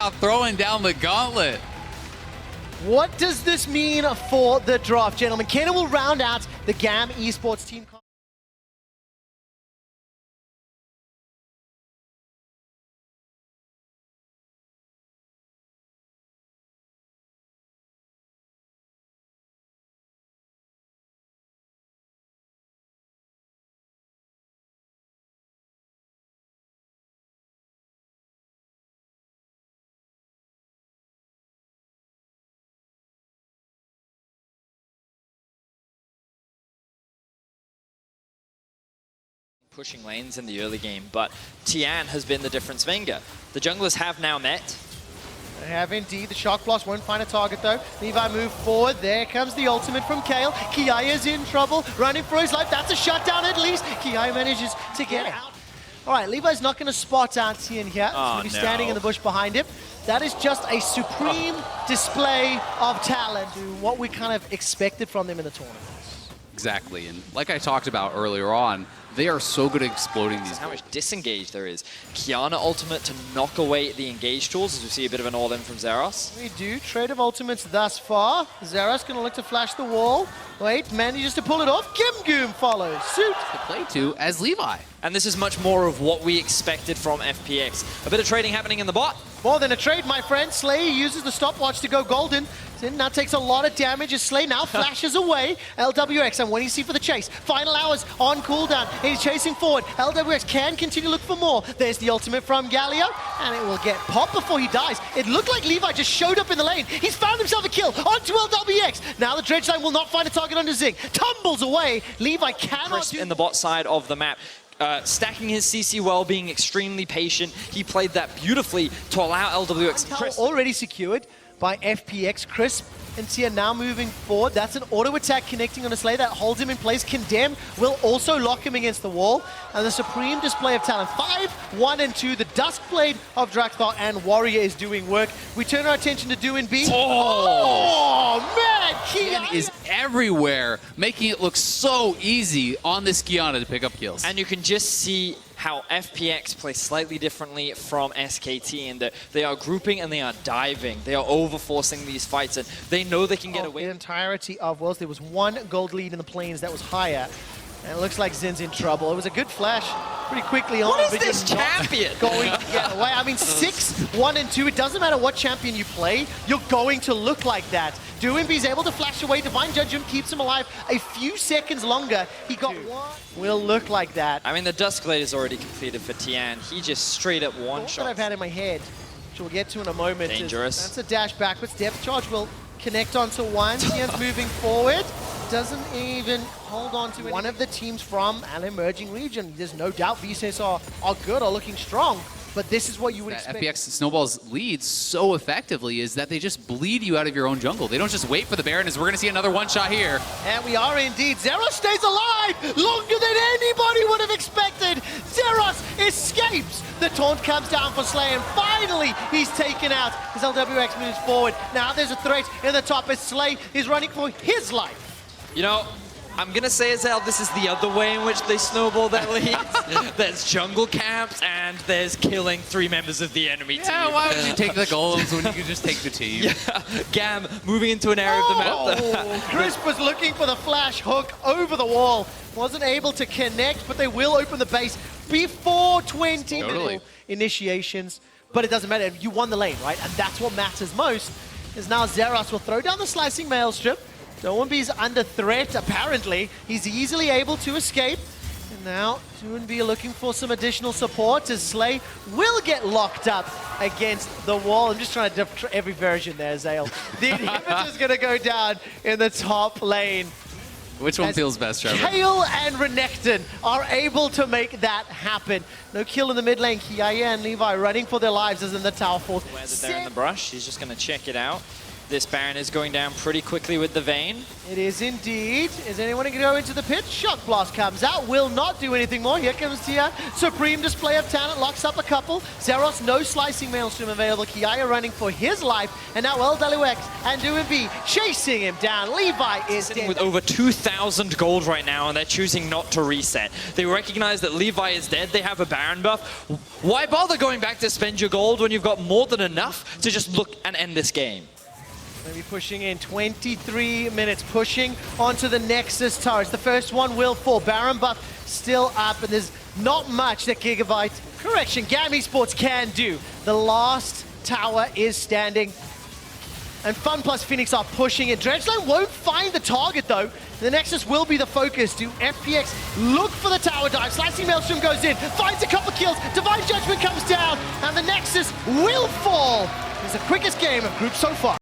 Throwing down the gauntlet. What does this mean for the draft, gentlemen? Kenna will round out the GAM Esports team. Pushing lanes in the early game, but Tian has been the difference maker. The junglers have now met. They have indeed. The shock blast won't find a target though. Levi move forward. There comes the ultimate from Kale. Kiai is in trouble, running for his life. That's a shutdown at least. Kiai manages to get out. All right, Levi's not going to spot out Tian here. He's going to be standing in the bush behind him. That is just a supreme display of talent to what we kind of expected from them in the tournament. Exactly, and like I talked about earlier on, they are so good at exploding these. How much disengage there is. Kiana ultimate to knock away the engage tools, as we see a bit of an all-in from Zeros. We do. Trade of ultimates thus far. Zeros going to look to flash the wall. Wait, manages to pull it off. Gimgoom follows suit. To play to as Levi. And this is much more of what we expected from FPX. A bit of trading happening in the bot. More than a trade, my friend. Slay uses the stopwatch to go golden. Zin now takes a lot of damage as Slay now flashes away. LWX, and what do you see for the chase? Final hours on cooldown. He's chasing forward. LWX can continue to look for more. There's the ultimate from Galio, and it will get popped before he dies. It looked like Levi just showed up in the lane. He's found himself a kill onto LWX. Now the Dredge Line will not find a target on the Zing. Tumbles away. Levi cannot Crisp in the bot side of the map. Stacking his CC well, being extremely patient. He played that beautifully to allow LWX. Crisp Already secured by FPX. Crisp and Tia now moving forward. That's an auto attack connecting on a Slay that holds him in place. Condemn will also lock him against the wall. And the supreme display of talent. 5, 1, and 2. The Duskblade of Drakthar and Warrior is doing work. We turn our attention to Do and B. Oh man! Kiana is everywhere, making it look so easy on this Kiana to pick up kills. And you can just see how FPX plays slightly differently from SKT in that they are grouping and they are diving. They are overforcing these fights and they know they can get away. The entirety of Worlds, there was one gold lead in the plains that was higher. And it looks like Zin's in trouble. It was a good flash pretty quickly on. What is this champion? Going to get away. I mean, 6, 1, and 2. It doesn't matter what champion you play, you're going to look like that. Doinby's able to flash away. Divine Judgment keeps him alive a few seconds longer. He got one. Will look like that. I mean, the Duskblade is already completed for Tian. He just straight up one shot. That I've had in my head, which we'll get to in a moment. Dangerous. That's a dash backwards. Depth charge will connect onto one. Tian's moving forward. Doesn't even hold on to it. One of the teams from an emerging region. There's no doubt VSS are good, are looking strong. But this is what you would expect. FPX Snowball's lead so effectively is that they just bleed you out of your own jungle. They don't just wait for the Baron, as we're going to see another one-shot here. And we are indeed. Zeros stays alive longer than anybody would have expected. Zeros escapes. The taunt comes down for Slay, and finally he's taken out as LWX moves forward. Now there's a threat in the top as Slay is running for his life. You know, I'm going to say, Azal, this is the other way in which they snowball their leads. There's jungle camps, and there's killing 3 members of the enemy team. Yeah, why would you take the golems when you could just take the team? Yeah, GAM moving into an area of the map. Crisp was looking for the flash hook over the wall. Wasn't able to connect, but they will open the base before 20 Totally. initiations. But it doesn't matter. You won the lane, right? And that's what matters most. Is now Zeros will throw down the slicing maelstrom. Doinby's under threat, apparently. He's easily able to escape. And now, Doinby looking for some additional support as Slay will get locked up against the wall. I'm just trying to every version there, Zale. The inhibitor's going to go down in the top lane. Which one feels best, Trevor? Kale and Renekton are able to make that happen. No kill in the mid lane. Kiaya and Levi running for their lives as in the tower falls. Where's it there in the brush? He's just going to check it out. This Baron is going down pretty quickly with the Vayne. It is indeed. Is anyone going to go into the pit? Shock Blast comes out, will not do anything more. Here comes Tia. Supreme display of talent, locks up a couple. Zeros, no slicing Maelstrom available. Kiaya running for his life. And now LWX and DoinB chasing him down. Levi is Sitting dead. with over 2,000 gold right now, and they're choosing not to reset. They recognize that Levi is dead. They have a Baron buff. Why bother going back to spend your gold when you've got more than enough to just look and end this game? Maybe pushing in 23 minutes, pushing onto the Nexus turrets. The first one will fall. Baron buff still up, and there's not much that GAM Esports can do. The last tower is standing, and FunPlus Phoenix are pushing it. Dredgeline won't find the target though. The Nexus will be the focus. Do FPX look for the tower dive? Slicing Maelstrom goes in, finds a couple kills. Divine Judgment comes down, and the Nexus will fall. It's the quickest game of group so far.